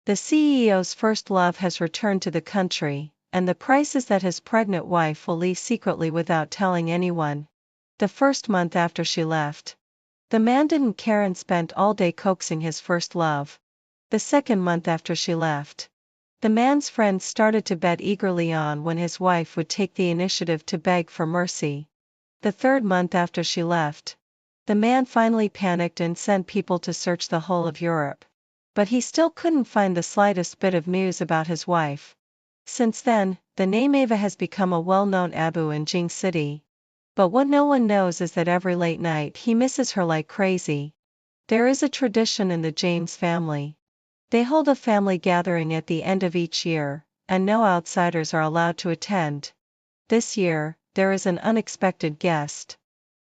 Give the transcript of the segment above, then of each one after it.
The CEO's first love has returned to the country, and the price is that his pregnant wife will leave secretly without telling anyone. The first month after she left, the man didn't care and spent all day coaxing his first love. The second month after she left, the man's friends started to bet eagerly on when his wife would take the initiative to beg for mercy. The third month after she left, the man finally panicked and sent people to search the whole of Europe. But he still couldn't find the slightest bit of news about his wife. Since then, the name Ava has become a well-known Abu in Jing City. But what no one knows is that every late night he misses her like crazy. There is a tradition in the James family. They hold a family gathering at the end of each year, and no outsiders are allowed to attend. This year, there is an unexpected guest.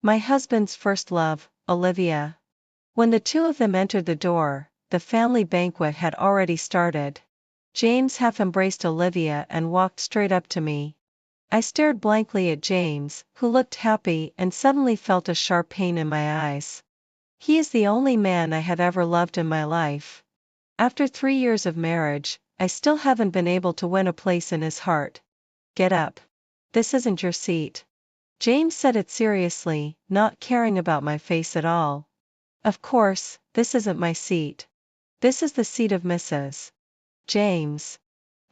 My husband's first love, Olivia. When the two of them entered the door, the family banquet had already started. James half embraced Olivia and walked straight up to me. I stared blankly at James, who looked happy, and suddenly felt a sharp pain in my eyes. He is the only man I had ever loved in my life. After 3 years of marriage, I still haven't been able to win a place in his heart. Get up. This isn't your seat. James said it seriously, not caring about my face at all. Of course, this isn't my seat. This is the seat of Mrs. James.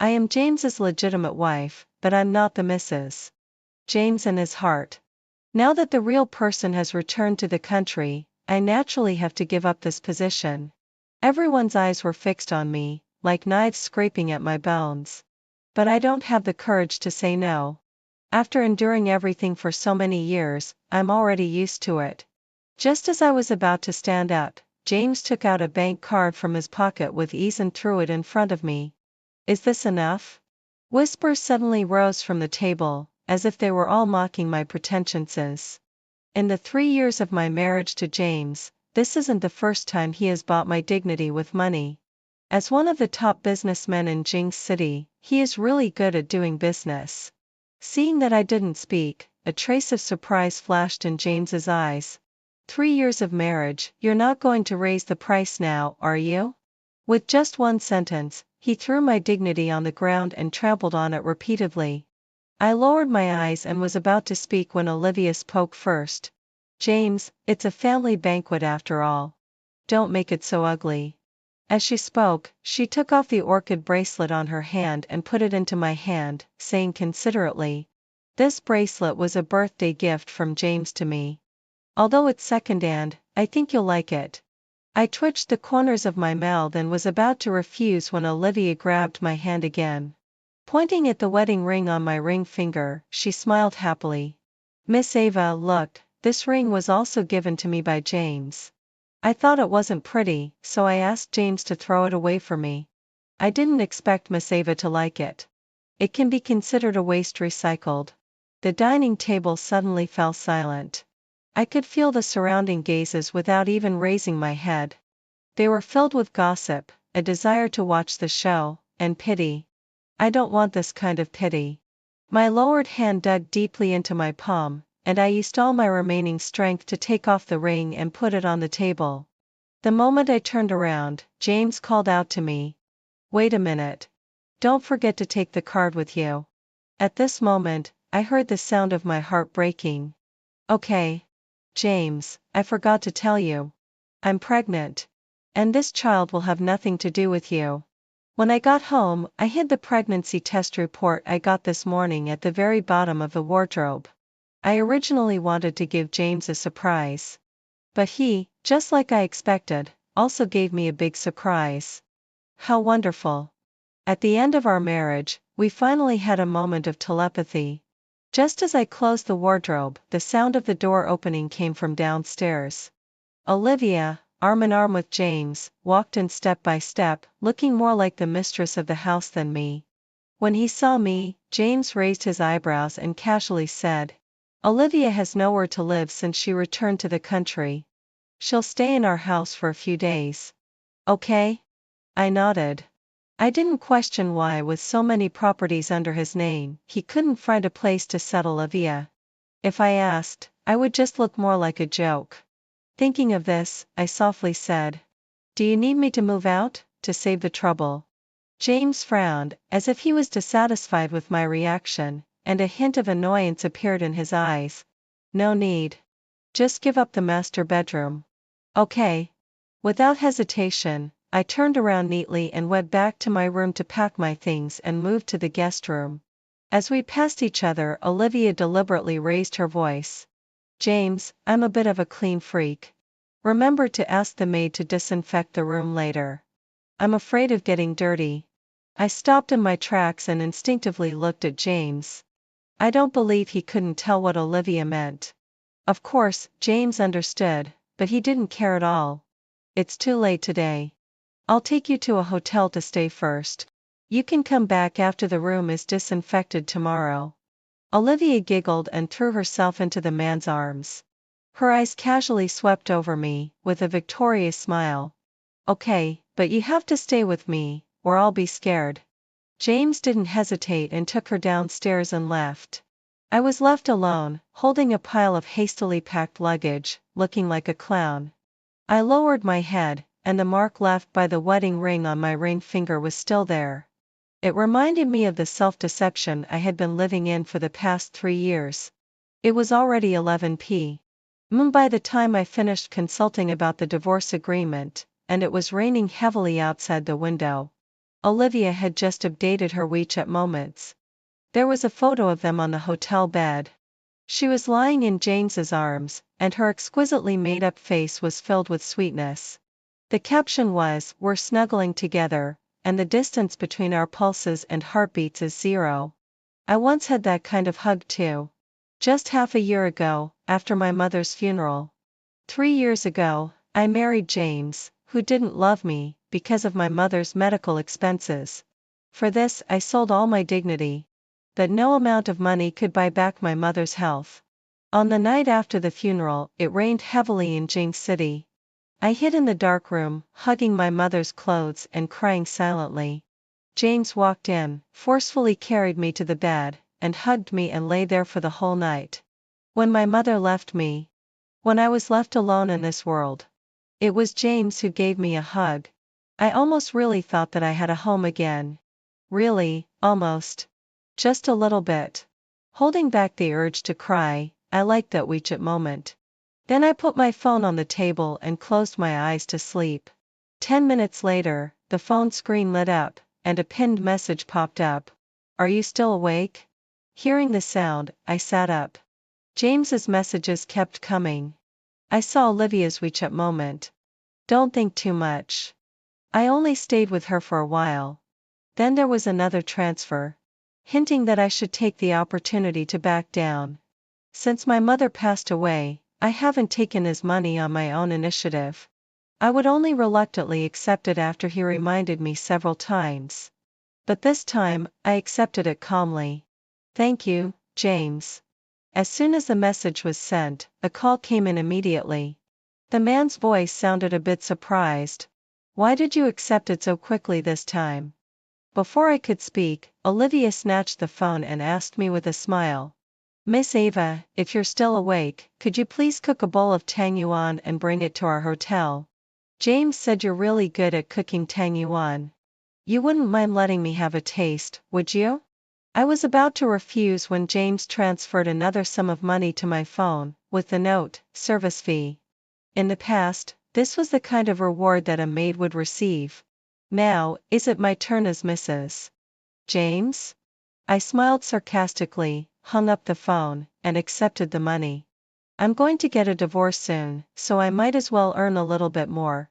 I am James's legitimate wife, but I'm not the Mrs. James in his heart. Now that the real person has returned to the country, I naturally have to give up this position. Everyone's eyes were fixed on me, like knives scraping at my bones. But I don't have the courage to say no. After enduring everything for so many years, I'm already used to it. Just as I was about to stand up, James took out a bank card from his pocket with ease and threw it in front of me. Is this enough? Whispers suddenly rose from the table, as if they were all mocking my pretensions. In the 3 years of my marriage to James, this isn't the first time he has bought my dignity with money. As one of the top businessmen in Jing City, he is really good at doing business. Seeing that I didn't speak, a trace of surprise flashed in James's eyes. 3 years of marriage, you're not going to raise the price now, are you? With just one sentence, he threw my dignity on the ground and trampled on it repeatedly. I lowered my eyes and was about to speak when Olivia spoke first. James, it's a family banquet after all. Don't make it so ugly. As she spoke, she took off the orchid bracelet on her hand and put it into my hand, saying considerately, "This bracelet was a birthday gift from James to me. Although it's second-hand, I think you'll like it." I twitched the corners of my mouth and was about to refuse when Olivia grabbed my hand again. Pointing at the wedding ring on my ring finger, she smiled happily. "Miss Ava, look, this ring was also given to me by James." I thought it wasn't pretty, so I asked James to throw it away for me. I didn't expect Miss Ava to like it. It can be considered a waste recycled. The dining table suddenly fell silent. I could feel the surrounding gazes without even raising my head. They were filled with gossip, a desire to watch the show, and pity. I don't want this kind of pity. My lowered hand dug deeply into my palm, and I used all my remaining strength to take off the ring and put it on the table. The moment I turned around, James called out to me, "Wait a minute. Don't forget to take the card with you." At this moment, I heard the sound of my heart breaking. "Okay. James, I forgot to tell you. I'm pregnant. And this child will have nothing to do with you." When I got home, I hid the pregnancy test report I got this morning at the very bottom of the wardrobe. I originally wanted to give James a surprise. But he, just like I expected, also gave me a big surprise. How wonderful. At the end of our marriage, we finally had a moment of telepathy. Just as I closed the wardrobe, the sound of the door opening came from downstairs. Olivia, arm in arm with James, walked in step by step, looking more like the mistress of the house than me. When he saw me, James raised his eyebrows and casually said, "Olivia has nowhere to live since she returned to the country. She'll stay in our house for a few days. Okay?" I nodded. I didn't question why, with so many properties under his name, he couldn't find a place to settle Olivia. If I asked, I would just look more like a joke. Thinking of this, I softly said, "Do you need me to move out, to save the trouble?" James frowned, as if he was dissatisfied with my reaction, and a hint of annoyance appeared in his eyes. No need. Just give up the master bedroom. Okay. Without hesitation, I turned around neatly and went back to my room to pack my things and move to the guest room. As we passed each other, Olivia deliberately raised her voice. James, I'm a bit of a clean freak. Remember to ask the maid to disinfect the room later. I'm afraid of getting dirty. I stopped in my tracks and instinctively looked at James. I don't believe he couldn't tell what Olivia meant. Of course, James understood, but he didn't care at all. It's too late today. I'll take you to a hotel to stay first. You can come back after the room is disinfected tomorrow. Olivia giggled and threw herself into the man's arms. Her eyes casually swept over me, with a victorious smile. Okay, but you have to stay with me, or I'll be scared. James didn't hesitate and took her downstairs and left. I was left alone, holding a pile of hastily packed luggage, looking like a clown. I lowered my head, and the mark left by the wedding ring on my ring finger was still there. It reminded me of the self-deception I had been living in for the past 3 years. It was already 11 p.m. by the time I finished consulting about the divorce agreement, and it was raining heavily outside the window. Olivia had just updated her WeChat moments. There was a photo of them on the hotel bed. She was lying in James's arms, and her exquisitely made-up face was filled with sweetness. The caption was, "We're snuggling together, and the distance between our pulses and heartbeats is 0. I once had that kind of hug too. Just half a year ago, after my mother's funeral. 3 years ago, I married James, who didn't love me, because of my mother's medical expenses. For this, I sold all my dignity. But no amount of money could buy back my mother's health. On the night after the funeral, it rained heavily in Jinx City. I hid in the dark room, hugging my mother's clothes and crying silently. James walked in, forcefully carried me to the bed, and hugged me and lay there for the whole night. When my mother left me, when I was left alone in this world, it was James who gave me a hug. I almost really thought that I had a home again. Really, almost. Just a little bit. Holding back the urge to cry, I liked that WeChat moment. Then I put my phone on the table and closed my eyes to sleep. 10 minutes later, the phone screen lit up, and a pinned message popped up. Are you still awake? Hearing the sound, I sat up. James's messages kept coming. I saw Olivia's WeChat moment. Don't think too much. I only stayed with her for a while. Then there was another transfer, hinting that I should take the opportunity to back down. Since my mother passed away, I haven't taken his money on my own initiative. I would only reluctantly accept it after he reminded me several times. But this time, I accepted it calmly. Thank you, James. As soon as the message was sent, a call came in immediately. The man's voice sounded a bit surprised. Why did you accept it so quickly this time? Before I could speak, Olivia snatched the phone and asked me with a smile. Miss Ava, if you're still awake, could you please cook a bowl of tang yuan and bring it to our hotel? James said you're really good at cooking tang yuan. You wouldn't mind letting me have a taste, would you? I was about to refuse when James transferred another sum of money to my phone, with the note, service fee. In the past, this was the kind of reward that a maid would receive. Now, is it my turn as Mrs. James? I smiled sarcastically, hung up the phone, and accepted the money. I'm going to get a divorce soon, so I might as well earn a little bit more.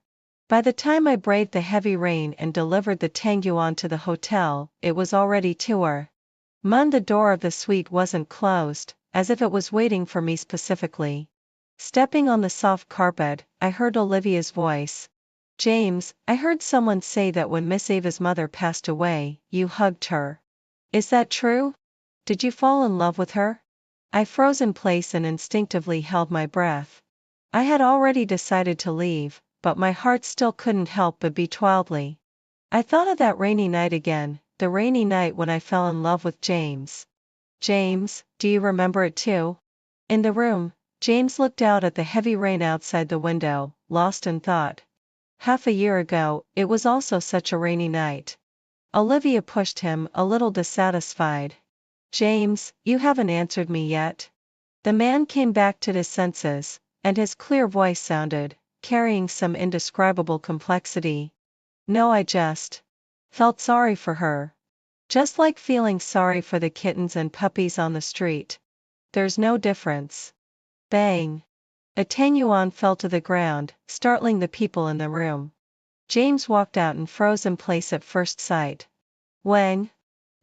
By the time I braved the heavy rain and delivered the tang yuan to the hotel, it was already 2 a.m. The door of the suite wasn't closed, as if it was waiting for me specifically. Stepping on the soft carpet, I heard Olivia's voice. James, I heard someone say that when Miss Ava's mother passed away, you hugged her. Is that true? Did you fall in love with her? I froze in place and instinctively held my breath. I had already decided to leave, but my heart still couldn't help but beat wildly. I thought of that rainy night again, the rainy night when I fell in love with James. James, do you remember it too? In the room, James looked out at the heavy rain outside the window, lost in thought. Half a year ago, it was also such a rainy night. Olivia pushed him, a little dissatisfied. James, you haven't answered me yet. The man came back to his senses, and his clear voice sounded, carrying some indescribable complexity. No, I just felt sorry for her. Just like feeling sorry for the kittens and puppies on the street. There's no difference. Bang! A tangyuan fell to the ground, startling the people in the room. James walked out and froze in place at first sight. When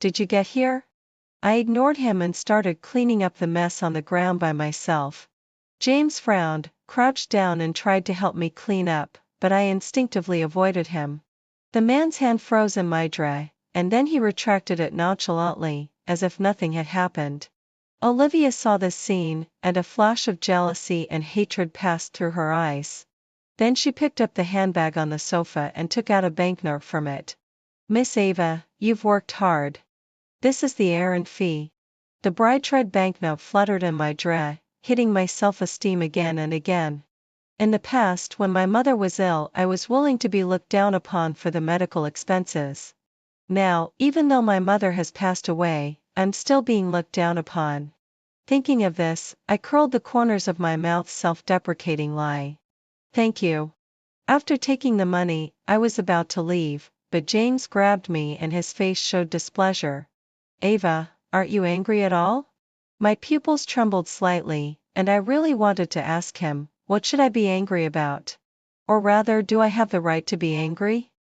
did you get here? I ignored him and started cleaning up the mess on the ground by myself. James frowned, crouched down and tried to help me clean up, but I instinctively avoided him. The man's hand froze in my dry, and then he retracted it nonchalantly, as if nothing had happened. Olivia saw this scene, and a flash of jealousy and hatred passed through her eyes. Then she picked up the handbag on the sofa and took out a banknote from it. Miss Ava, you've worked hard. This is the errand fee. The bright red banknote fluttered in my dray, hitting my self-esteem again and again. In the past, when my mother was ill, I was willing to be looked down upon for the medical expenses. Now, even though my mother has passed away, I'm still being looked down upon. Thinking of this, I curled the corners of my mouth's self-deprecating lie. Thank you. After taking the money, I was about to leave, but James grabbed me and his face showed displeasure. Ava, aren't you angry at all? My pupils trembled slightly, and I really wanted to ask him, what should I be angry about? Or rather, do I have the right to be angry?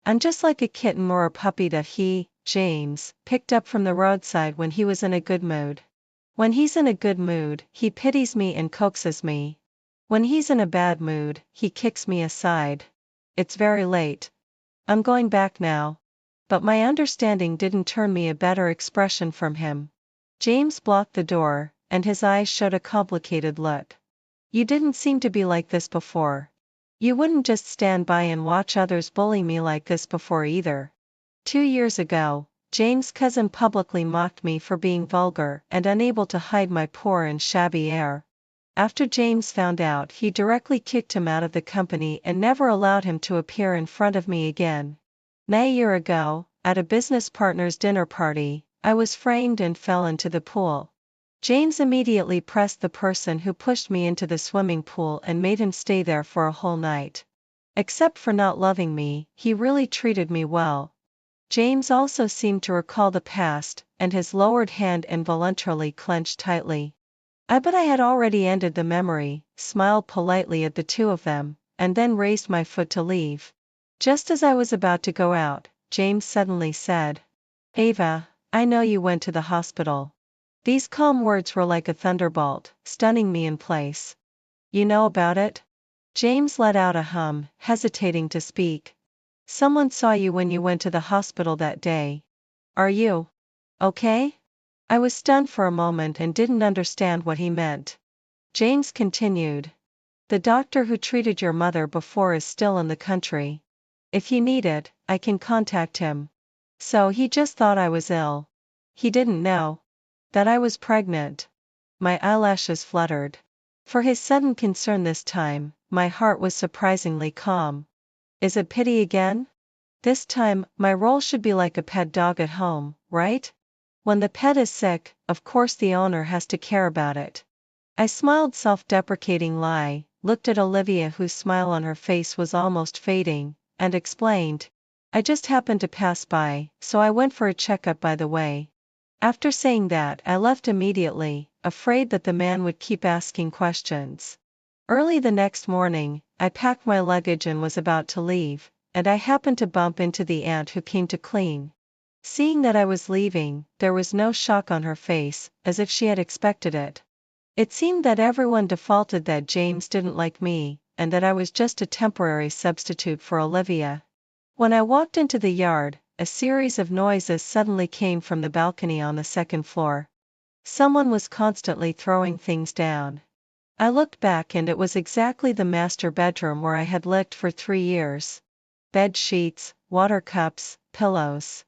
I'm just like a kitten or a puppy that he, James, picked up from the roadside when he was in a good mood. When he's in a good mood, he pities me and coaxes me. When he's in a bad mood, he kicks me aside. It's very late. I'm going back now. But my understanding didn't turn me a better expression from him. James blocked the door, and his eyes showed a complicated look. You didn't seem to be like this before. You wouldn't just stand by and watch others bully me like this before either. 2 years ago, James' cousin publicly mocked me for being vulgar and unable to hide my poor and shabby air. After James found out, he directly kicked him out of the company and never allowed him to appear in front of me again. A year ago, at a business partner's dinner party, I was framed and fell into the pool. James immediately pressed the person who pushed me into the swimming pool and made him stay there for a whole night. Except for not loving me, he really treated me well. James also seemed to recall the past, and his lowered hand involuntarily clenched tightly. I bet I had already ended the memory, smiled politely at the two of them, and then raised my foot to leave. Just as I was about to go out, James suddenly said, Ava, I know you went to the hospital. These calm words were like a thunderbolt, stunning me in place. You know about it? James let out a hum, hesitating to speak. Someone saw you when you went to the hospital that day. Are you okay? I was stunned for a moment and didn't understand what he meant. James continued. The doctor who treated your mother before is still in the country. If you need it, I can contact him. So he just thought I was ill. He didn't know that I was pregnant. My eyelashes fluttered. For his sudden concern this time, my heart was surprisingly calm. Is it pity again? This time, my role should be like a pet dog at home, right? When the pet is sick, of course the owner has to care about it. I smiled self-deprecating lie, looked at Olivia whose smile on her face was almost fading, and explained. I just happened to pass by, so I went for a checkup by the way. After saying that, I left immediately, afraid that the man would keep asking questions. Early the next morning, I packed my luggage and was about to leave, and I happened to bump into the aunt who came to clean. Seeing that I was leaving, there was no shock on her face, as if she had expected it. It seemed that everyone defaulted that James didn't like me, and that I was just a temporary substitute for Olivia. When I walked into the yard, a series of noises suddenly came from the balcony on the second floor. Someone was constantly throwing things down. I looked back and it was exactly the master bedroom where I had lived for 3 years. Bed sheets, water cups, pillows.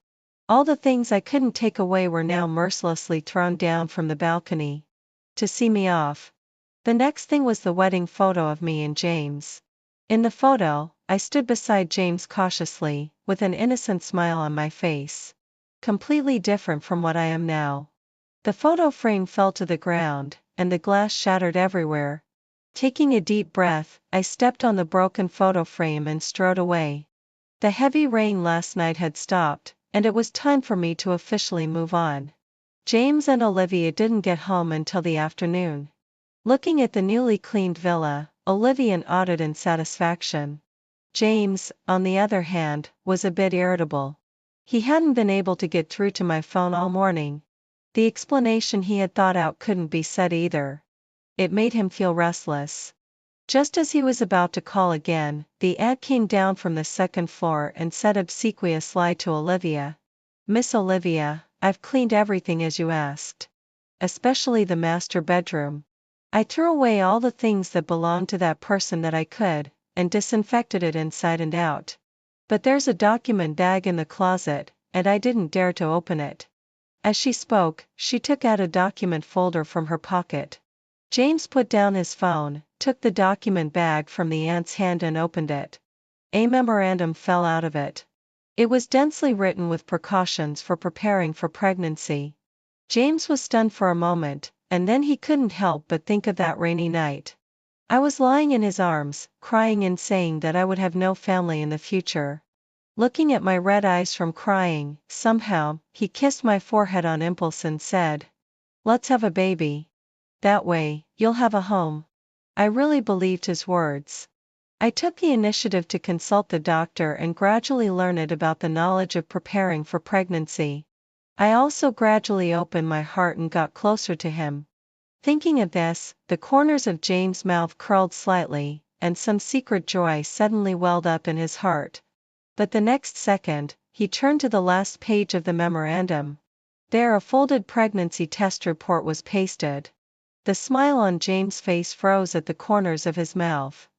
All the things I couldn't take away were now mercilessly thrown down from the balcony. To see me off. The next thing was the wedding photo of me and James. In the photo, I stood beside James cautiously, with an innocent smile on my face. Completely different from what I am now. The photo frame fell to the ground, and the glass shattered everywhere. Taking a deep breath, I stepped on the broken photo frame and strode away. The heavy rain last night had stopped, and it was time for me to officially move on. James and Olivia didn't get home until the afternoon. Looking at the newly cleaned villa, Olivia nodded in satisfaction. James, on the other hand, was a bit irritable. He hadn't been able to get through to my phone all morning. The explanation he had thought out couldn't be said either. It made him feel restless. Just as he was about to call again, the aunt came down from the second floor and said obsequiously to Olivia, "Miss Olivia, I've cleaned everything as you asked. Especially the master bedroom. I threw away all the things that belonged to that person that I could, and disinfected it inside and out. But there's a document bag in the closet, and I didn't dare to open it." As she spoke, she took out a document folder from her pocket. James put down his phone, took the document bag from the aunt's hand and opened it. A memorandum fell out of it. It was densely written with precautions for preparing for pregnancy. James was stunned for a moment, and then he couldn't help but think of that rainy night. I was lying in his arms, crying and saying that I would have no family in the future. Looking at my red eyes from crying, somehow, he kissed my forehead on impulse and said, "Let's have a baby. That way, you'll have a home." I really believed his words. I took the initiative to consult the doctor and gradually learn about the knowledge of preparing for pregnancy. I also gradually opened my heart and got closer to him. Thinking of this, the corners of James' mouth curled slightly, and some secret joy suddenly welled up in his heart. But the next second, he turned to the last page of the memorandum. There a folded pregnancy test report was pasted. The smile on James' face froze at the corners of his mouth.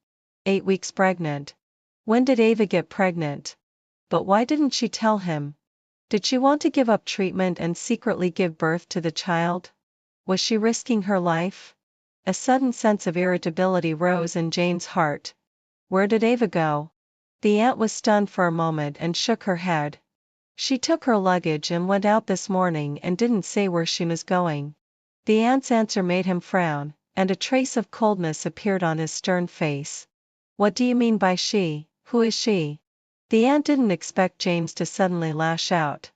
8 weeks pregnant. When did Ava get pregnant? But why didn't she tell him? Did she want to give up treatment and secretly give birth to the child? Was she risking her life? A sudden sense of irritability rose in Jane's heart. Where did Ava go? The aunt was stunned for a moment and shook her head. She took her luggage and went out this morning and didn't say where she was going. The aunt's answer made him frown, and a trace of coldness appeared on his stern face. What do you mean by she? Who is she? The aunt didn't expect James to suddenly lash out.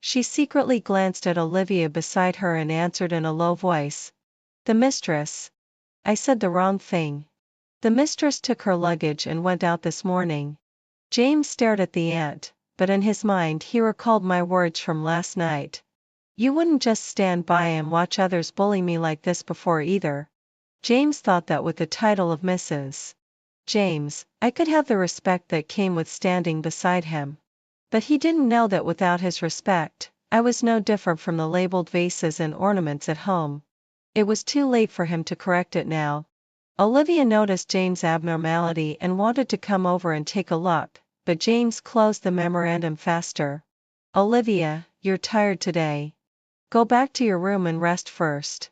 She secretly glanced at Olivia beside her and answered in a low voice. The mistress. I said the wrong thing. The mistress took her luggage and went out this morning. James stared at the aunt, but in his mind he recalled my words from last night. You wouldn't just stand by and watch others bully me like this before either. James thought that with the title of Mrs. James, I could have the respect that came with standing beside him. But he didn't know that without his respect, I was no different from the labeled vases and ornaments at home. It was too late for him to correct it now. Olivia noticed James' abnormality and wanted to come over and take a look, but James closed the memorandum faster. Olivia, you're tired today. Go back to your room and rest first.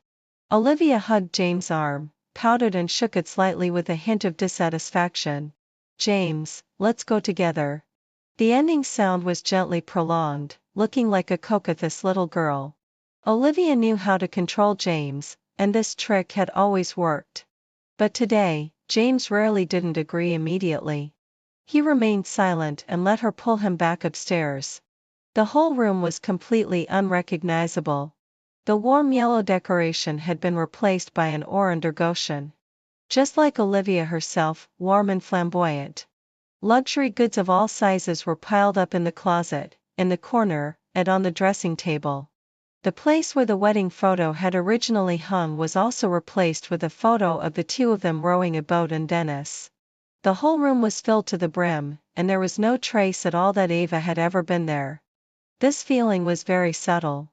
Olivia hugged James' arm, pouted and shook it slightly with a hint of dissatisfaction. James, let's go together. The ending sound was gently prolonged, looking like a coquettish little girl. Olivia knew how to control James, and this trick had always worked. But today, James rarely didn't agree immediately. He remained silent and let her pull him back upstairs. The whole room was completely unrecognizable. The warm yellow decoration had been replaced by an orange goshen. Just like Olivia herself, warm and flamboyant. Luxury goods of all sizes were piled up in the closet, in the corner, and on the dressing table. The place where the wedding photo had originally hung was also replaced with a photo of the two of them rowing a boat in Venice. The whole room was filled to the brim, and there was no trace at all that Ava had ever been there. This feeling was very subtle.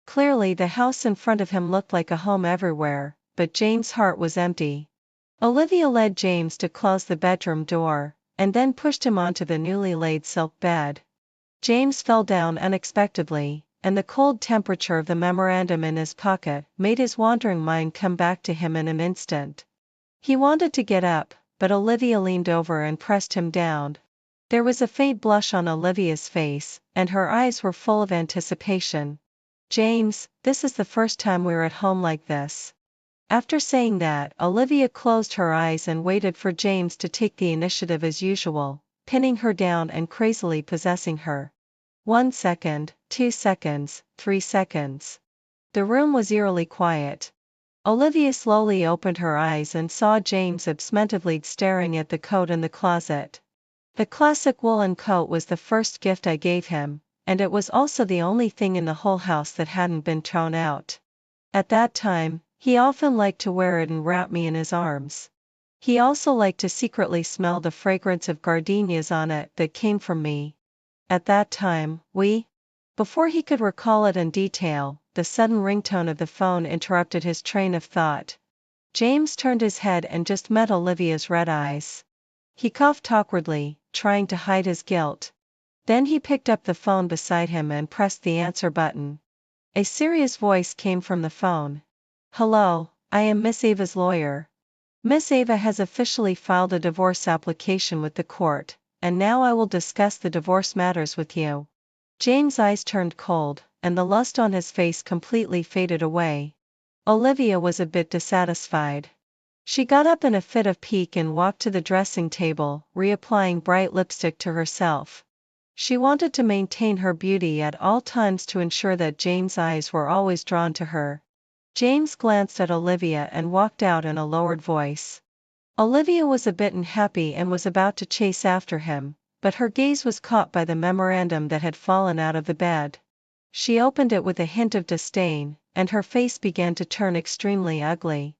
Clearly the house in front of him looked like a home everywhere, but James' heart was empty. Olivia led James to close the bedroom door, and then pushed him onto the newly laid silk bed. James fell down unexpectedly, and the cold temperature of the memorandum in his pocket made his wandering mind come back to him in an instant. He wanted to get up, but Olivia leaned over and pressed him down. There was a faint blush on Olivia's face, and her eyes were full of anticipation. James, this is the first time we're at home like this. After saying that, Olivia closed her eyes and waited for James to take the initiative as usual, pinning her down and crazily possessing her. 1 second, 2 seconds, 3 seconds. The room was eerily quiet. Olivia slowly opened her eyes and saw James absently staring at the coat in the closet. The classic woolen coat was the first gift I gave him, and it was also the only thing in the whole house that hadn't been thrown out. At that time, he often liked to wear it and wrap me in his arms. He also liked to secretly smell the fragrance of gardenias on it that came from me. At that time, Before he could recall it in detail, the sudden ringtone of the phone interrupted his train of thought. James turned his head and just met Olivia's red eyes. He coughed awkwardly, trying to hide his guilt. Then he picked up the phone beside him and pressed the answer button. A serious voice came from the phone. "Hello, I am Miss Ava's lawyer. Miss Ava has officially filed a divorce application with the court, and now I will discuss the divorce matters with you." James' eyes turned cold, and the lust on his face completely faded away. Olivia was a bit dissatisfied. She got up in a fit of pique and walked to the dressing table, reapplying bright lipstick to herself. She wanted to maintain her beauty at all times to ensure that James' eyes were always drawn to her. James glanced at Olivia and walked out in a lowered voice. Olivia was a bit unhappy and was about to chase after him, but her gaze was caught by the memorandum that had fallen out of the bed. She opened it with a hint of disdain, and her face began to turn extremely ugly.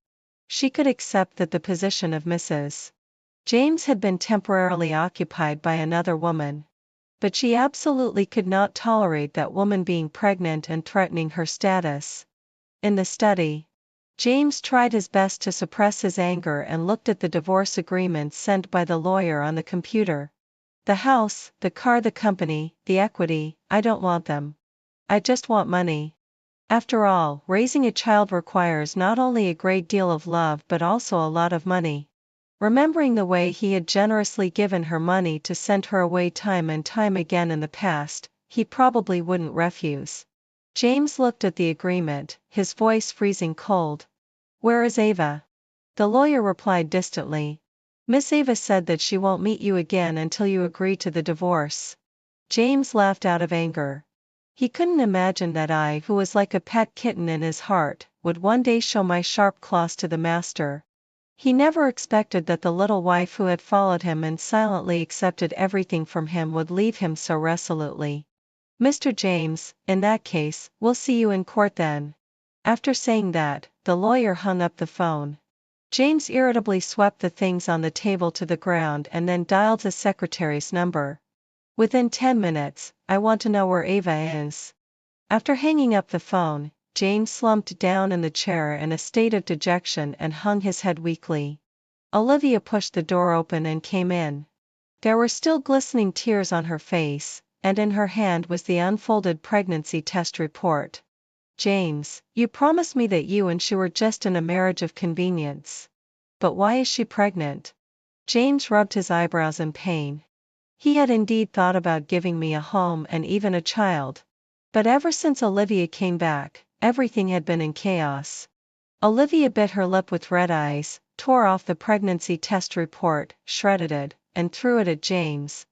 She could accept that the position of Mrs. James had been temporarily occupied by another woman. But she absolutely could not tolerate that woman being pregnant and threatening her status. In the study, James tried his best to suppress his anger and looked at the divorce agreements sent by the lawyer on the computer. The house, the car, the company, the equity, I don't want them. I just want money. After all, raising a child requires not only a great deal of love but also a lot of money. Remembering the way he had generously given her money to send her away time and time again in the past, he probably wouldn't refuse. James looked at the agreement, his voice freezing cold. "Where is Ava?" The lawyer replied distantly. "Miss Ava said that she won't meet you again until you agree to the divorce." James laughed out of anger. He couldn't imagine that I, who was like a pet kitten in his heart, would one day show my sharp claws to the master. He never expected that the little wife who had followed him and silently accepted everything from him would leave him so resolutely. "Mr. James, in that case, we'll see you in court then." After saying that, the lawyer hung up the phone. James irritably swept the things on the table to the ground and then dialed the secretary's number. "Within 10 minutes, I want to know where Ava is." After hanging up the phone, James slumped down in the chair in a state of dejection and hung his head weakly. Olivia pushed the door open and came in. There were still glistening tears on her face, and in her hand was the unfolded pregnancy test report. "James, you promised me that you and she were just in a marriage of convenience. But why is she pregnant?" James rubbed his eyebrows in pain. He had indeed thought about giving me a home and even a child. But ever since Olivia came back, everything had been in chaos. Olivia bit her lip with red eyes, tore off the pregnancy test report, shredded it, and threw it at James.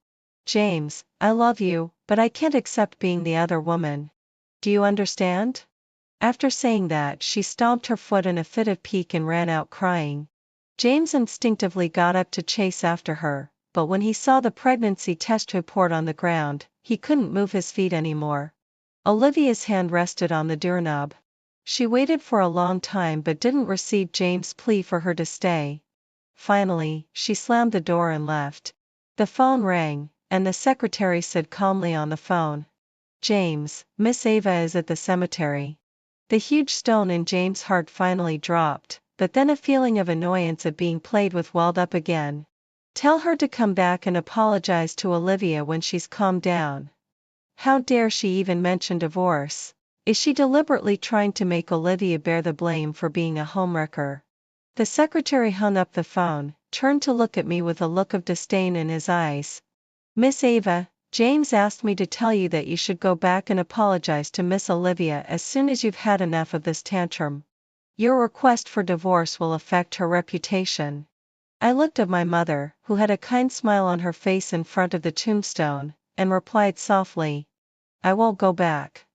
"James, I love you, but I can't accept being the other woman. Do you understand?" After saying that, she stomped her foot in a fit of pique and ran out crying. James instinctively got up to chase after her, but when he saw the pregnancy test report on the ground, he couldn't move his feet anymore. Olivia's hand rested on the doorknob. She waited for a long time but didn't receive James' plea for her to stay. Finally, she slammed the door and left. The phone rang, and the secretary said calmly on the phone, "James, Miss Ava is at the cemetery." The huge stone in James' heart finally dropped, but then a feeling of annoyance at being played with welled up again. Tell her to come back and apologize to Olivia when she's calmed down. How dare she even mention divorce? Is she deliberately trying to make Olivia bear the blame for being a homewrecker? The secretary hung up the phone, turned to look at me with a look of disdain in his eyes. "Miss Ava, James asked me to tell you that you should go back and apologize to Miss Olivia as soon as you've had enough of this tantrum. Your request for divorce will affect her reputation." I looked at my mother, who had a kind smile on her face in front of the tombstone, and replied softly, "I won't go back."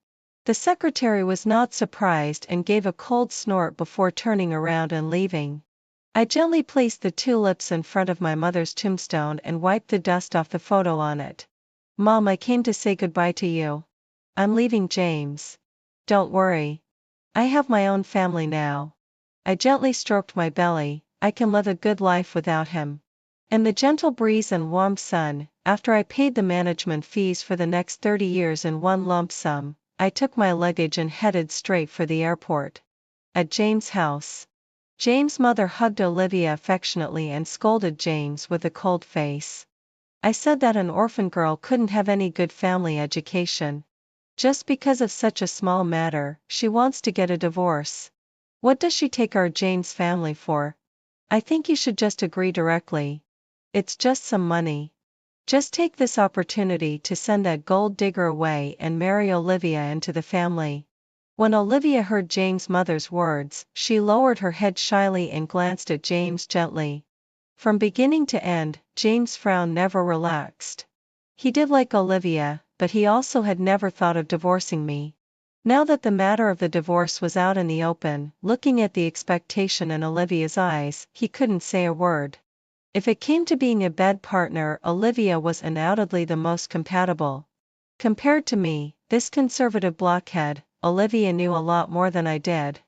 The secretary was not surprised and gave a cold snort before turning around and leaving. I gently placed the tulips in front of my mother's tombstone and wiped the dust off the photo on it. "Mom, I came to say goodbye to you. I'm leaving James. Don't worry. I have my own family now." I gently stroked my belly. "I can live a good life without him." In the gentle breeze and warm sun, after I paid the management fees for the next 30 years in one lump sum, I took my luggage and headed straight for the airport. At James' house, James' mother hugged Olivia affectionately and scolded James with a cold face. I said that an orphan girl couldn't have any good family education. Just because of such a small matter, she wants to get a divorce. What does she take our James family for? I think you should just agree directly. It's just some money. Just take this opportunity to send that gold digger away and marry Olivia into the family." When Olivia heard James' mother's words, she lowered her head shyly and glanced at James gently. From beginning to end, James' frown never relaxed. He did like Olivia, but he also had never thought of divorcing me. Now that the matter of the divorce was out in the open, looking at the expectation in Olivia's eyes, he couldn't say a word. If it came to being a bed partner, Olivia was undoubtedly the most compatible. Compared to me, this conservative blockhead, Olivia knew a lot more than I did.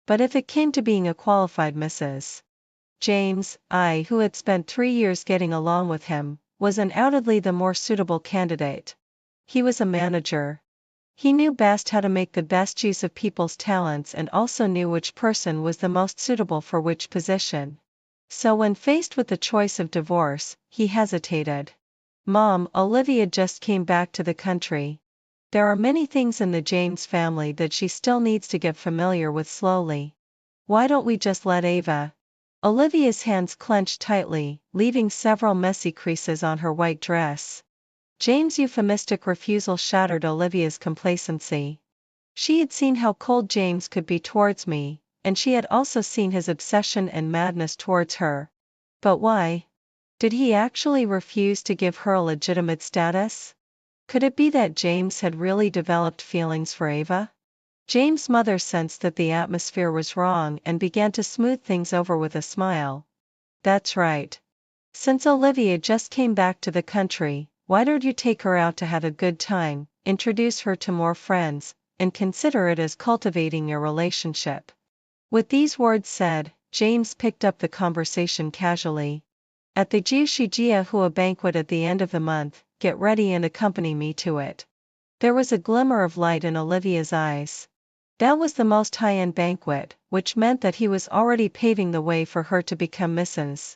But if it came to being a qualified Mrs. James, I, who had spent 3 years getting along with him, was undoubtedly the more suitable candidate. He was a manager. He knew best how to make the best use of people's talents and also knew which person was the most suitable for which position. So when faced with the choice of divorce, he hesitated. "Mom, Olivia just came back to the country. There are many things in the James family that she still needs to get familiar with slowly. Why don't we just let Ava?" Olivia's hands clenched tightly, leaving several messy creases on her white dress. James' euphemistic refusal shattered Olivia's complacency. She had seen how cold James could be towards me, and she had also seen his obsession and madness towards her. But why? Did he actually refuse to give her a legitimate status? Could it be that James had really developed feelings for Ava? James' mother sensed that the atmosphere was wrong and began to smooth things over with a smile. "That's right. Since Olivia just came back to the country, why don't you take her out to have a good time, introduce her to more friends, and consider it as cultivating your relationship?" With these words said, James picked up the conversation casually. "At the Jiu-Shi-Jia-Hua banquet at the end of the month, get ready and accompany me to it." There was a glimmer of light in Olivia's eyes. That was the most high-end banquet, which meant that he was already paving the way for her to become Mrs.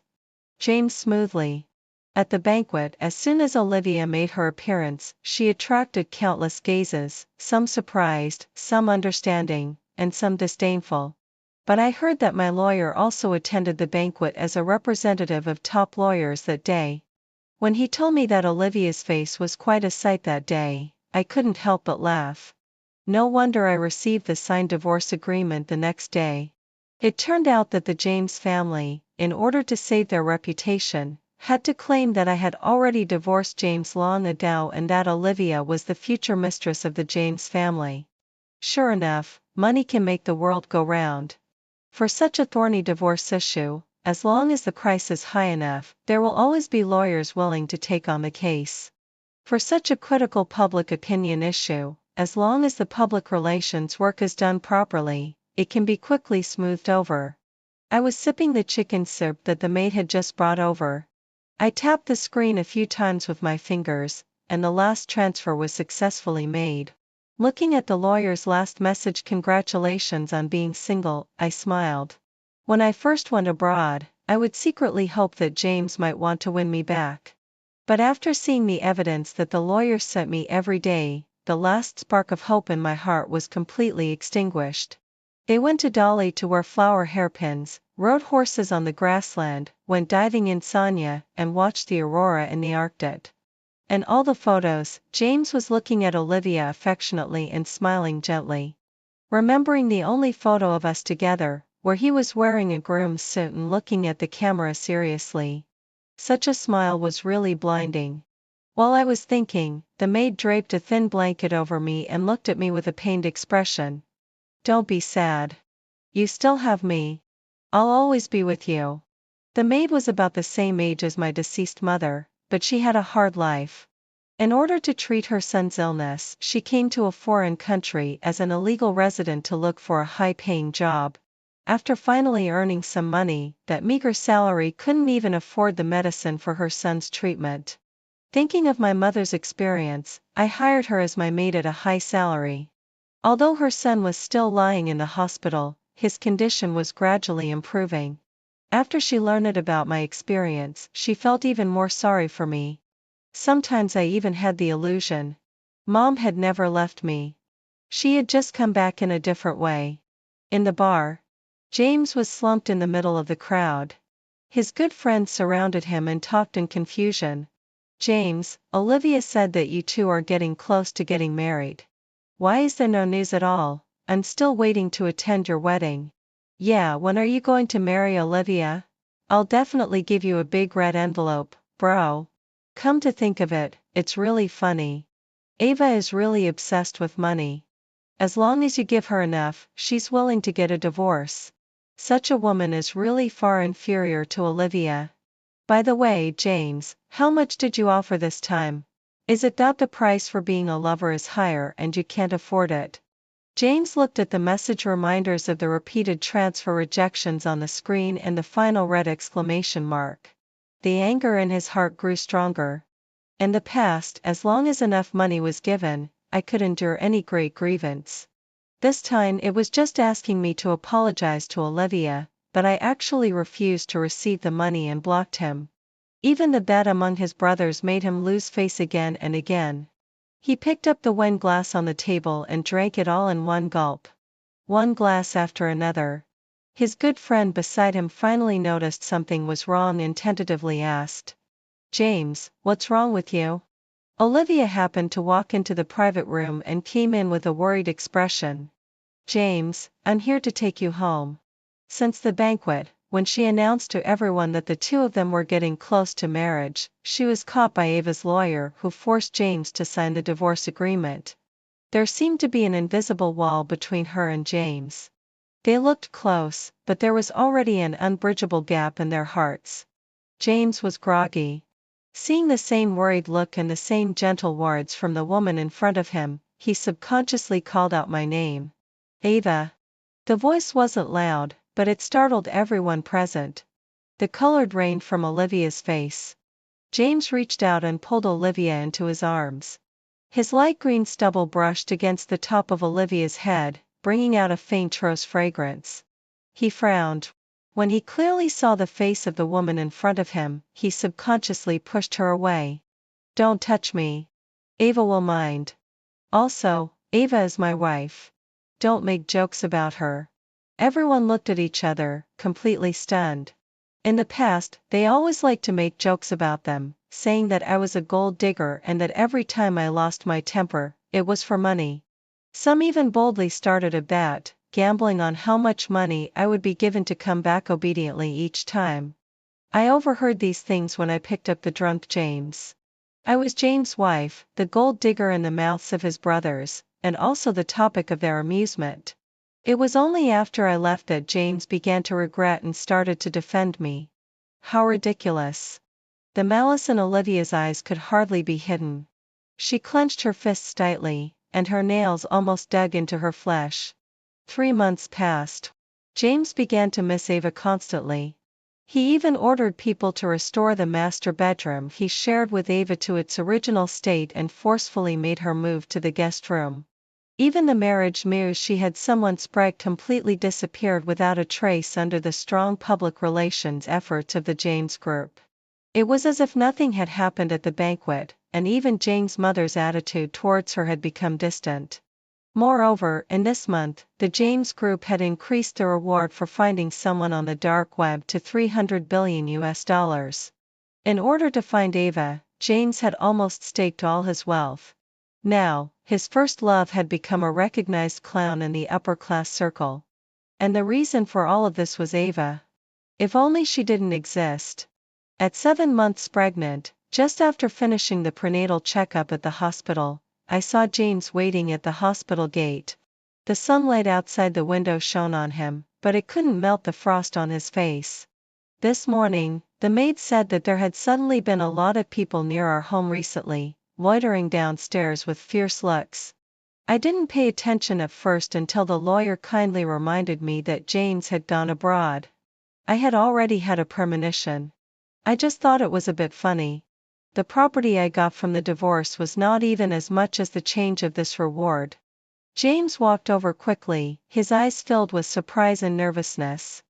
James smoothly. At the banquet, as soon as Olivia made her appearance, she attracted countless gazes, some surprised, some understanding, and some disdainful. But I heard that my lawyer also attended the banquet as a representative of top lawyers that day. When he told me that Olivia's face was quite a sight that day, I couldn't help but laugh. No wonder I received the signed divorce agreement the next day. It turned out that the James family, in order to save their reputation, had to claim that I had already divorced James long ago and that Olivia was the future mistress of the James family. Sure enough, money can make the world go round. For such a thorny divorce issue, as long as the price is high enough, there will always be lawyers willing to take on the case. For such a critical public opinion issue, as long as the public relations work is done properly, it can be quickly smoothed over. I was sipping the chicken soup that the maid had just brought over. I tapped the screen a few times with my fingers, and the last transfer was successfully made. Looking at the lawyer's last message, "Congratulations on being single," I smiled. When I first went abroad, I would secretly hope that James might want to win me back. But after seeing the evidence that the lawyer sent me every day, the last spark of hope in my heart was completely extinguished. They went to Dolly to wear flower hairpins, rode horses on the grassland, went diving in Sonia, and watched the aurora in the Arctic. In all the photos, James was looking at Olivia affectionately and smiling gently. Remembering the only photo of us together, where he was wearing a groom's suit and looking at the camera seriously. Such a smile was really blinding. While I was thinking, the maid draped a thin blanket over me and looked at me with a pained expression. "Don't be sad. You still have me. I'll always be with you." The maid was about the same age as my deceased mother, but she had a hard life. In order to treat her son's illness, she came to a foreign country as an illegal resident to look for a high-paying job. After finally earning some money, that meager salary couldn't even afford the medicine for her son's treatment. Thinking of my mother's experience, I hired her as my maid at a high salary. Although her son was still lying in the hospital, his condition was gradually improving. After she learned about my experience, she felt even more sorry for me. Sometimes I even had the illusion Mom had never left me. She had just come back in a different way. In the bar, James was slumped in the middle of the crowd. His good friends surrounded him and talked in confusion. "James, Olivia said that you two are getting close to getting married. Why is there no news at all? I'm still waiting to attend your wedding." "Yeah, when are you going to marry Olivia? I'll definitely give you a big red envelope, bro." Come to think of it, it's really funny. Ava is really obsessed with money. As long as you give her enough, she's willing to get a divorce. Such a woman is really far inferior to Olivia. By the way, James, how much did you offer this time? Is it that the price for being a lover is higher and you can't afford it? James looked at the message reminders of the repeated transfer rejections on the screen and the final red exclamation mark. The anger in his heart grew stronger. In the past, as long as enough money was given, I could endure any great grievance. This time it was just asking me to apologize to Olivia, but I actually refused to receive the money and blocked him. Even the bet among his brothers made him lose face again and again. He picked up the wine glass on the table and drank it all in one gulp. One glass after another. His good friend beside him finally noticed something was wrong and tentatively asked, "James, what's wrong with you?" Olivia happened to walk into the private room and came in with a worried expression. "James, I'm here to take you home." Since the banquet, when she announced to everyone that the two of them were getting close to marriage, she was caught by Ava's lawyer who forced James to sign the divorce agreement. There seemed to be an invisible wall between her and James. They looked close, but there was already an unbridgeable gap in their hearts. James was groggy. Seeing the same worried look and the same gentle words from the woman in front of him, he subconsciously called out my name. "Ava." The voice wasn't loud, but it startled everyone present. The color drained from Olivia's face. James reached out and pulled Olivia into his arms. His light green stubble brushed against the top of Olivia's head, bringing out a faint rose fragrance. He frowned. When he clearly saw the face of the woman in front of him, he subconsciously pushed her away. "Don't touch me. Ava will mind. Also, Ava is my wife. Don't make jokes about her." Everyone looked at each other, completely stunned. In the past, they always liked to make jokes about them, saying that I was a gold digger and that every time I lost my temper, it was for money. Some even boldly started a bet, gambling on how much money I would be given to come back obediently each time. I overheard these things when I picked up the drunk James. I was James' wife, the gold digger in the mouths of his brothers, and also the topic of their amusement. It was only after I left that James began to regret and started to defend me. How ridiculous. The malice in Olivia's eyes could hardly be hidden. She clenched her fists tightly, and her nails almost dug into her flesh. 3 months passed. James began to miss Ava constantly. He even ordered people to restore the master bedroom he shared with Ava to its original state and forcefully made her move to the guest room. Even the marriage news she had someone spread completely disappeared without a trace under the strong public relations efforts of the James group. It was as if nothing had happened at the banquet, and even Jane's mother's attitude towards her had become distant. Moreover, in this month, the James Group had increased the reward for finding someone on the dark web to $300 billion US. In order to find Ava, James had almost staked all his wealth. Now, his first love had become a recognized clown in the upper-class circle. And the reason for all of this was Ava. If only she didn't exist. At 7 months pregnant, just after finishing the prenatal checkup at the hospital, I saw James waiting at the hospital gate. The sunlight outside the window shone on him, but it couldn't melt the frost on his face. This morning, the maid said that there had suddenly been a lot of people near our home recently, loitering downstairs with fierce looks. I didn't pay attention at first until the lawyer kindly reminded me that James had gone abroad. I had already had a premonition. I just thought it was a bit funny. The property I got from the divorce was not even as much as the change of this reward. James walked over quickly, his eyes filled with surprise and nervousness.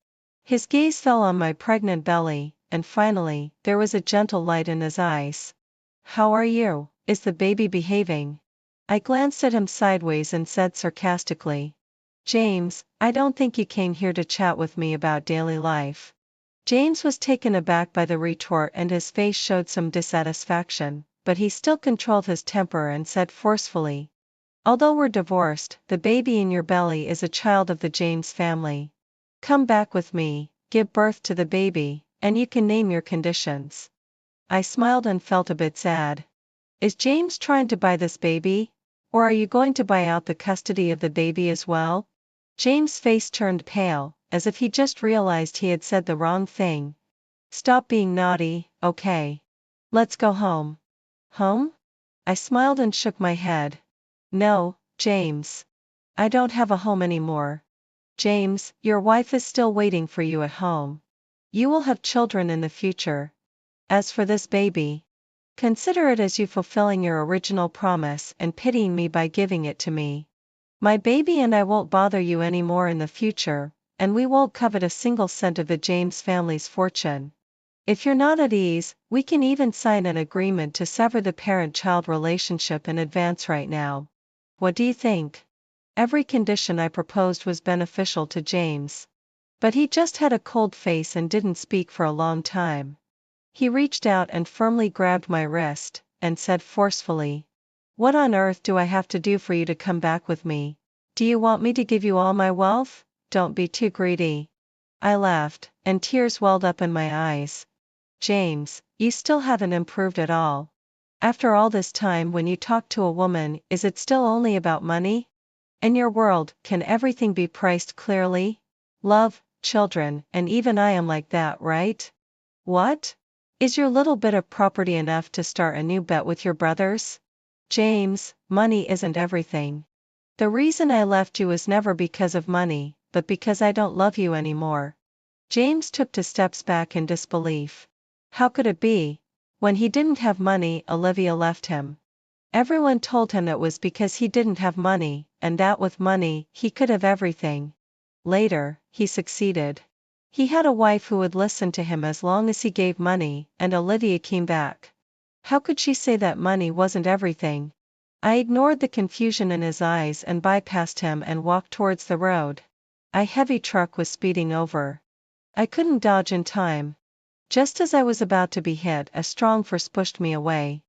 His gaze fell on my pregnant belly, and finally, there was a gentle light in his eyes. "How are you? Is the baby behaving?" I glanced at him sideways and said sarcastically, "James, I don't think you came here to chat with me about daily life." James was taken aback by the retort and his face showed some dissatisfaction, but he still controlled his temper and said forcefully, "Although we're divorced, the baby in your belly is a child of the James family. Come back with me, give birth to the baby, and you can name your conditions." I smiled and felt a bit sad. Is James trying to buy this baby? Or are you going to buy out the custody of the baby as well? James' face turned pale, as if he just realized he had said the wrong thing. "Stop being naughty, okay? Let's go home." "Home?" I smiled and shook my head. "No, James. I don't have a home anymore. James, your wife is still waiting for you at home. You will have children in the future. As for this baby, consider it as you fulfilling your original promise and pitying me by giving it to me. My baby and I won't bother you anymore in the future, and we won't covet a single cent of the James family's fortune. If you're not at ease, we can even sign an agreement to sever the parent-child relationship in advance right now. What do you think?" Every condition I proposed was beneficial to James. But he just had a cold face and didn't speak for a long time. He reached out and firmly grabbed my wrist, and said forcefully, "What on earth do I have to do for you to come back with me? Do you want me to give you all my wealth? Don't be too greedy." I laughed, and tears welled up in my eyes. "James, you still haven't improved at all. After all this time, when you talk to a woman, is it still only about money? In your world, can everything be priced clearly? Love, children, and even I am like that, right? What? Is your little bit of property enough to start a new bet with your brothers? James, money isn't everything. The reason I left you was never because of money, but because I don't love you anymore." James took 2 steps back in disbelief. How could it be? When he didn't have money, Olivia left him. Everyone told him it was because he didn't have money, and that with money, he could have everything. Later, he succeeded. He had a wife who would listen to him as long as he gave money, and Olivia came back. How could she say that money wasn't everything? I ignored the confusion in his eyes and bypassed him and walked towards the road. A heavy truck was speeding over. I couldn't dodge in time. Just as I was about to be hit, a strong force pushed me away.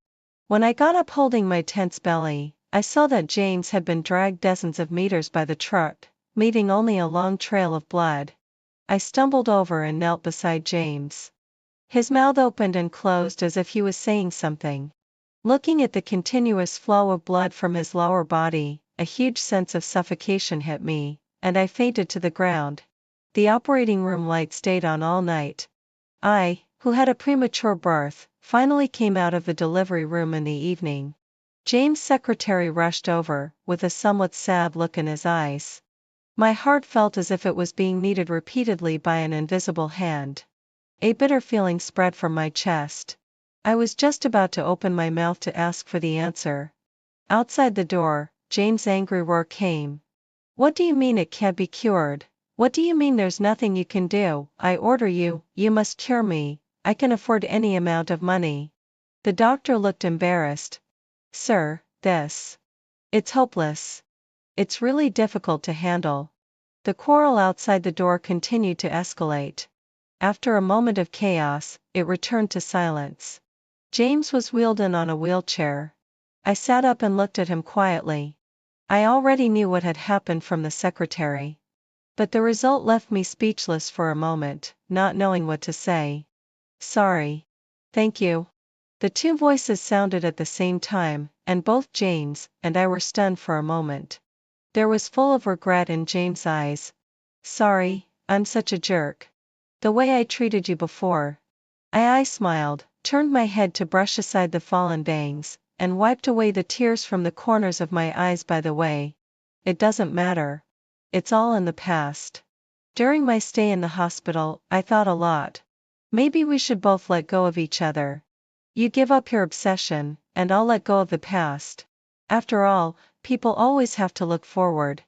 When I got up holding my tense belly, I saw that James had been dragged dozens of meters by the truck, leaving only a long trail of blood. I stumbled over and knelt beside James. His mouth opened and closed as if he was saying something. Looking at the continuous flow of blood from his lower body, a huge sense of suffocation hit me, and I fainted to the ground. The operating room light stayed on all night. I, who had a premature birth, finally came out of the delivery room in the evening. James' secretary rushed over, with a somewhat sad look in his eyes. My heart felt as if it was being kneaded repeatedly by an invisible hand. A bitter feeling spread from my chest. I was just about to open my mouth to ask for the answer. Outside the door, James' angry roar came. "What do you mean it can't be cured? What do you mean there's nothing you can do? I order you, you must cure me. I can afford any amount of money." The doctor looked embarrassed. "Sir, it's hopeless. It's really difficult to handle. The quarrel outside the door continued to escalate. After a moment of chaos, it returned to silence. James was wheeled in on a wheelchair. I sat up and looked at him quietly. I already knew what had happened from the secretary. But the result left me speechless for a moment, not knowing what to say. Sorry. Thank you. The two voices sounded at the same time, and both James and I were stunned for a moment. There was full of regret in James' eyes. Sorry, I'm such a jerk. The way I treated you before. I smiled, turned my head to brush aside the fallen bangs, and wiped away the tears from the corners of my eyes. By the way, it doesn't matter. It's all in the past. During my stay in the hospital, I thought a lot. Maybe we should both let go of each other. You give up your obsession, and I'll let go of the past. After all, people always have to look forward.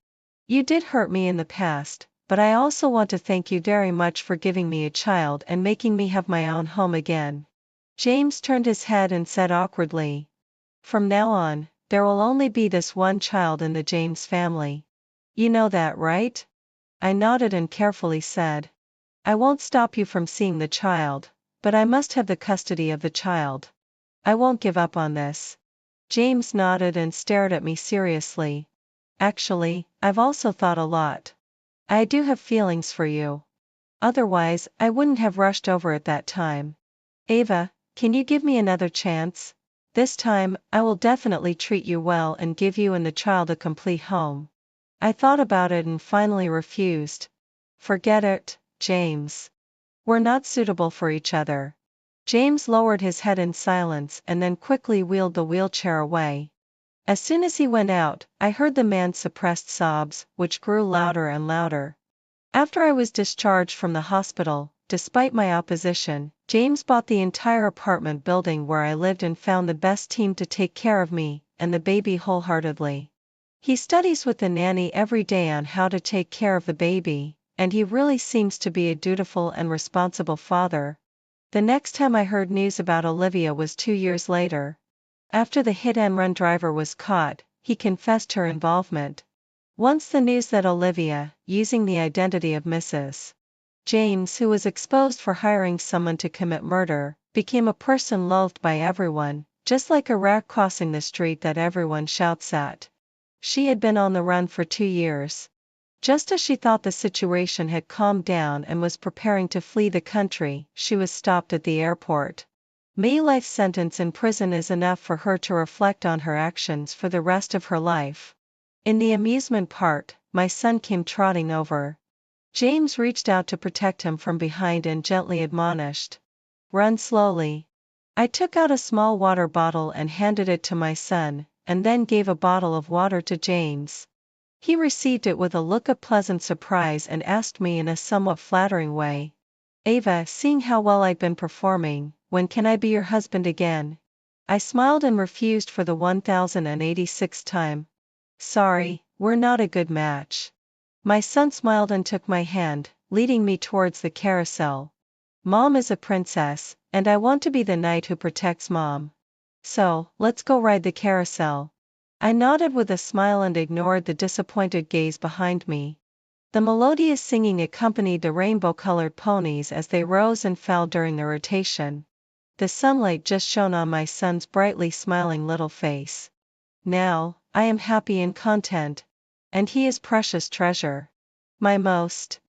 You did hurt me in the past, but I also want to thank you very much for giving me a child and making me have my own home again. James turned his head and said awkwardly, from now on, there will only be this one child in the James family. You know that, right? I nodded and carefully said, I won't stop you from seeing the child, but I must have the custody of the child. I won't give up on this. James nodded and stared at me seriously. Actually, I've also thought a lot. I do have feelings for you. Otherwise, I wouldn't have rushed over at that time. Ava, can you give me another chance? This time, I will definitely treat you well and give you and the child a complete home. I thought about it and finally refused. Forget it, James. We're not suitable for each other. James lowered his head in silence and then quickly wheeled the wheelchair away. As soon as he went out, I heard the man's suppressed sobs, which grew louder and louder. After I was discharged from the hospital, despite my opposition, James bought the entire apartment building where I lived and found the best team to take care of me and the baby wholeheartedly. He studies with the nanny every day on how to take care of the baby, and he really seems to be a dutiful and responsible father. The next time I heard news about Olivia was 2 years later. After the hit-and-run driver was caught, he confessed her involvement. Once the news that Olivia, using the identity of Mrs. James, who was exposed for hiring someone to commit murder, became a person loathed by everyone, just like a rat crossing the street that everyone shouts at. She had been on the run for 2 years. Just as she thought the situation had calmed down and was preparing to flee the country, she was stopped at the airport. Maybe life's sentence in prison is enough for her to reflect on her actions for the rest of her life. In the amusement park, my son came trotting over. James reached out to protect him from behind and gently admonished, run slowly. I took out a small water bottle and handed it to my son, and then gave a bottle of water to James. He received it with a look of pleasant surprise and asked me in a somewhat flattering way, Ava, seeing how well I'd been performing, when can I be your husband again? I smiled and refused for the 1086th time. Sorry, we're not a good match. My son smiled and took my hand, leading me towards the carousel. Mom is a princess, and I want to be the knight who protects Mom. So, let's go ride the carousel. I nodded with a smile and ignored the disappointed gaze behind me. The melodious singing accompanied the rainbow-colored ponies as they rose and fell during the rotation. The sunlight just shone on my son's brightly smiling little face. Now, I am happy and content. And he is precious treasure. My most